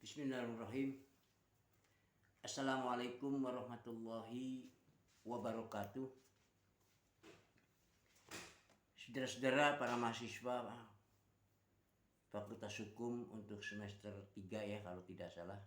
Bismillahirrahmanirrahim. Assalamualaikum warahmatullahi wabarakatuh. Saudara-saudara para mahasiswa Fakultas Hukum untuk semester 3 ya kalau tidak salah,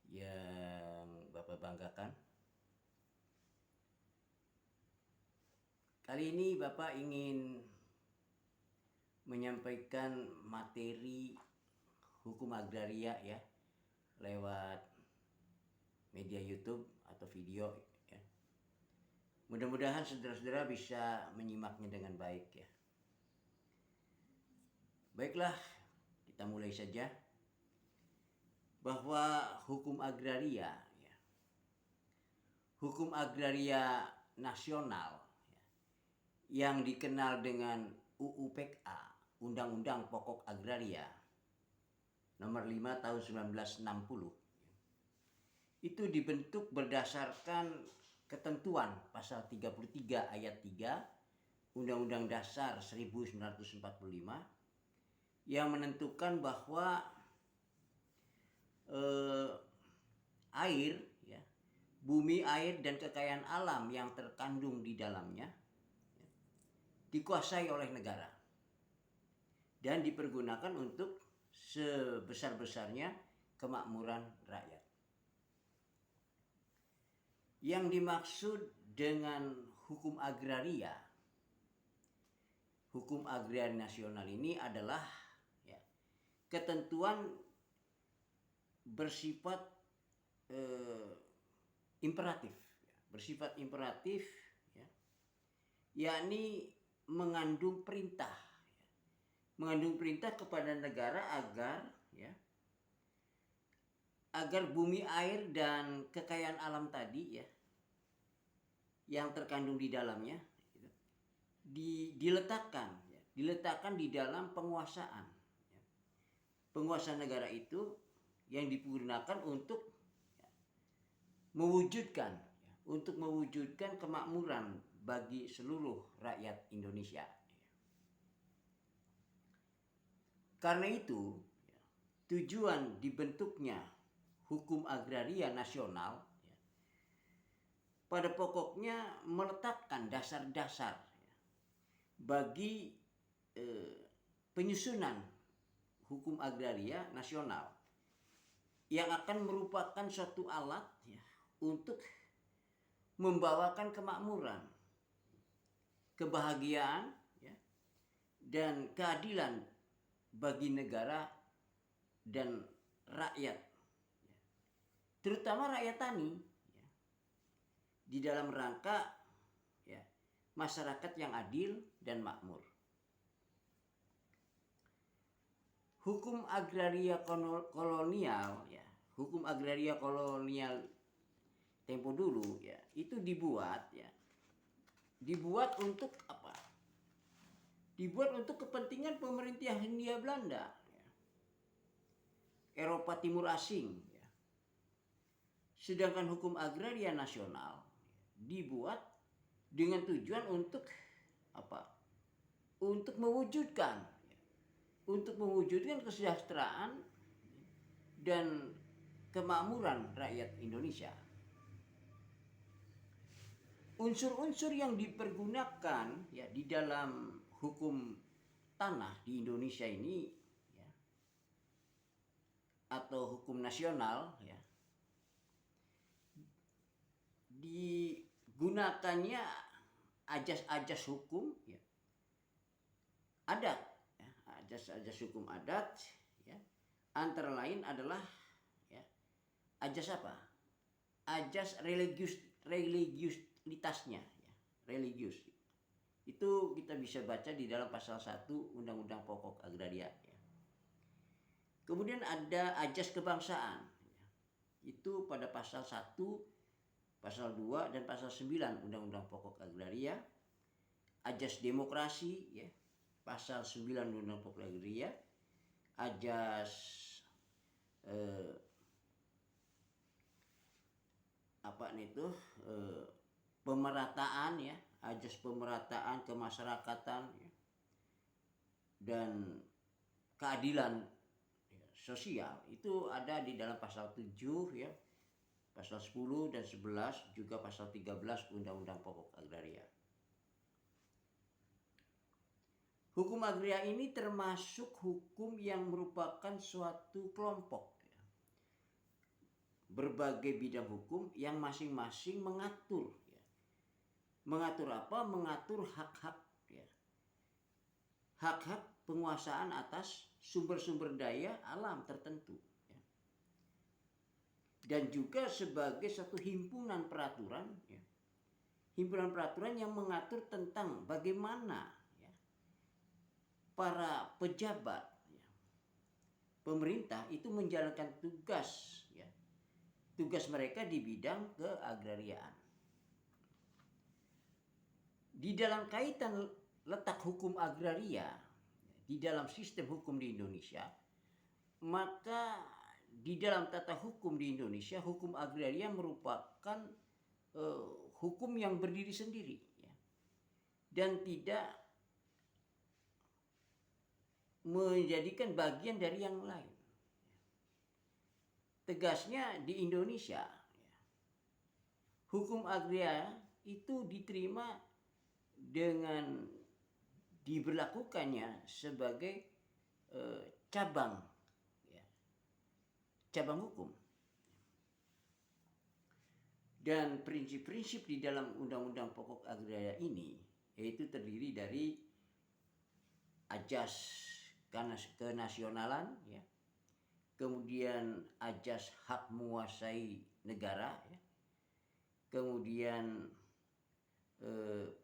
yang Bapak banggakan. Kali ini Bapak ingin menyampaikan materi hukum agraria ya lewat media YouTube atau video ya. Mudah-mudahan saudara-saudara bisa menyimaknya dengan baik ya. Baiklah, kita mulai saja. Bahwa hukum agraria ya, hukum agraria nasional ya, yang dikenal dengan UUPKA, Undang-Undang Pokok Agraria Nomor 5 tahun 1960, itu dibentuk berdasarkan ketentuan pasal 33 ayat 3 Undang-Undang Dasar 1945 yang menentukan bahwa air ya, bumi, air dan kekayaan alam yang terkandung di dalamnya ya, dikuasai oleh negara dan dipergunakan untuk sebesar-besarnya kemakmuran rakyat. Yang dimaksud dengan hukum agraria nasional ini adalah ya, ketentuan bersifat imperatif ya, yakni mengandung perintah kepada negara agar bumi, air dan kekayaan alam tadi ya yang terkandung di dalamnya gitu, diletakkan di dalam penguasaan negara itu yang digunakan untuk mewujudkan kemakmuran bagi seluruh rakyat Indonesia. Karena itu, tujuan dibentuknya hukum agraria nasional pada pokoknya meletakkan dasar-dasar bagi penyusunan hukum agraria nasional yang akan merupakan suatu alat untuk membawakan kemakmuran, kebahagiaan dan keadilan bagi negara dan rakyat, terutama rakyat tani di dalam rangka masyarakat yang adil dan makmur. Hukum agraria kolonial hukum agraria kolonial tempo dulu itu dibuat untuk apa? Dibuat untuk kepentingan pemerintah Hindia Belanda, Eropa Timur asing. Sedangkan hukum agraria nasional dibuat dengan tujuan untuk apa? Untuk mewujudkan kesejahteraan dan kemakmuran rakyat Indonesia. Unsur-unsur yang dipergunakan di dalam hukum tanah di Indonesia ini atau hukum nasional digunakannya ajas-ajas hukum adat ajas-ajas hukum adat antara lain adalah ajas apa? Ajas religiusitasnya religius. Itu kita bisa baca di dalam pasal 1 Undang-Undang Pokok Agraria. Kemudian ada ajas kebangsaan. Itu pada pasal 1, pasal 2, dan pasal 9 Undang-Undang Pokok Agraria. Ajas demokrasi, pasal 9 Undang-Undang Pokok Agraria. Ajas pemerataan ajas pemerataan kemasyarakatan dan keadilan sosial itu ada di dalam pasal 7 ya, pasal 10 dan 11, juga pasal 13 Undang-Undang Pokok Agraria. Hukum agraria ini termasuk hukum yang merupakan suatu kelompok ya. Berbagai bidang hukum yang masing-masing mengatur ya. Mengatur apa? Mengatur hak-hak ya. Hak-hak penguasaan atas sumber-sumber daya alam tertentu ya. Dan juga sebagai satu himpunan peraturan ya. Himpunan peraturan yang mengatur tentang bagaimana para pejabat ya, pemerintah itu menjalankan tugas ya, tugas mereka di bidang keagrariaan. Di dalam kaitan letak hukum agraria di dalam sistem hukum di Indonesia, maka di dalam tata hukum di Indonesia, hukum agraria merupakan hukum yang berdiri sendiri ya, dan tidak menjadikan bagian dari yang lain. Tegasnya di Indonesia, hukum agraria itu diterima dengan diberlakukannya sebagai cabang hukum. Dan prinsip-prinsip di dalam Undang-Undang Pokok Agraria ini yaitu terdiri dari ajas kenasionalan ya, kemudian ajas hak menguasai negara ya, kemudian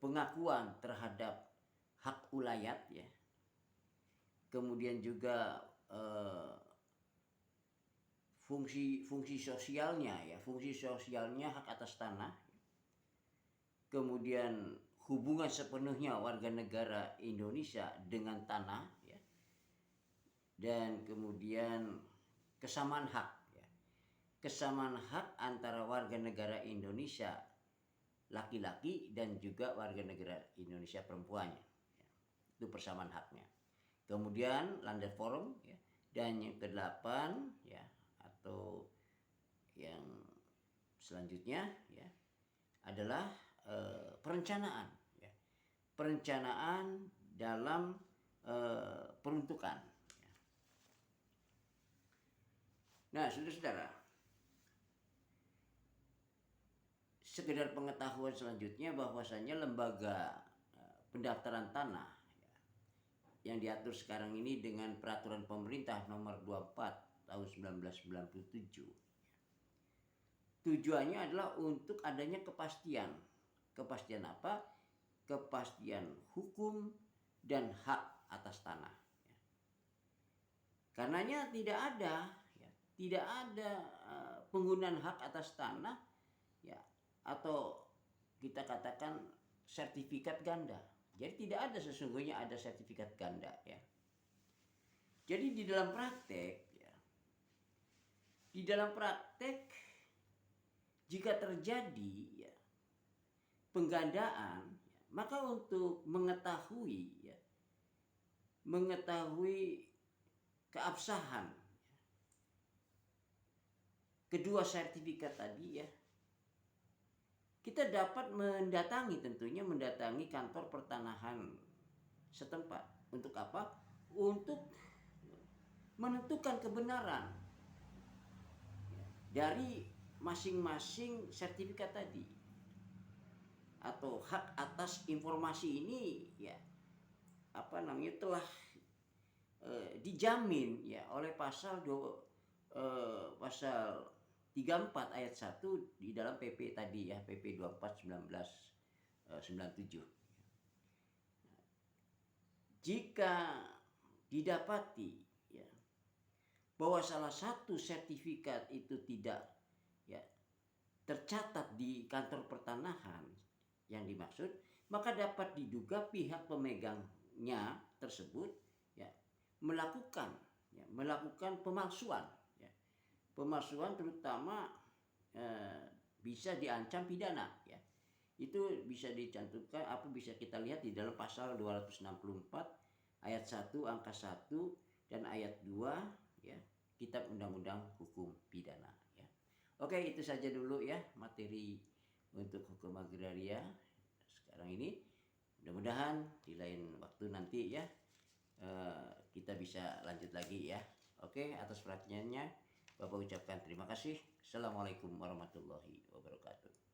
pengakuan terhadap hak ulayat ya, kemudian juga fungsi sosialnya ya, fungsi sosialnya hak atas tanah, kemudian hubungan sepenuhnya warga negara Indonesia dengan tanah ya, dan kemudian kesamaan hak ya. Kesamaan hak antara warga negara Indonesia laki-laki dan juga warga negara Indonesia perempuannya ya. Itu persamaan haknya. Kemudian Landed Forum ya, dan yang ke-8 ya, atau yang selanjutnya ya adalah perencanaan ya. Perencanaan dalam peruntukan. Nah, saudara-saudara, sekedar pengetahuan selanjutnya bahwasanya lembaga pendaftaran tanah ya, yang diatur sekarang ini dengan peraturan pemerintah nomor 24 tahun 1997. Tujuannya adalah untuk adanya kepastian. Kepastian apa? Kepastian hukum dan hak atas tanah. Karenanya tidak ada penggunaan hak atas tanah ya, atau kita katakan sertifikat ganda. Jadi tidak ada sesungguhnya ada sertifikat ganda ya. Jadi di dalam praktek ya, di dalam praktek jika terjadi ya, penggandaan ya, maka untuk mengetahui keabsahan kedua sertifikat tadi ya, kita dapat mendatangi kantor pertanahan setempat. Untuk apa? Untuk menentukan kebenaran dari masing-masing sertifikat tadi atau hak atas informasi ini ya, telah dijamin ya oleh pasal 34 ayat 1 di dalam PP tadi ya, PP 24 1997. Jika didapati ya bahwa salah satu sertifikat itu tidak ya tercatat di kantor pertanahan yang dimaksud, maka dapat diduga pihak pemegangnya tersebut ya melakukan pemalsuan. Pemalsuan terutama bisa diancam pidana ya. Itu bisa dicantumkan bisa kita lihat di dalam pasal 264 ayat 1 angka 1 dan ayat 2 ya. Kitab Undang-Undang Hukum Pidana ya. Oke, itu saja dulu ya materi untuk hukum agraria sekarang ini. Mudah-mudahan di lain waktu nanti ya kita bisa lanjut lagi ya. Oke, atas perhatiannya Bapak ucapkan terima kasih. Assalamualaikum warahmatullahi wabarakatuh.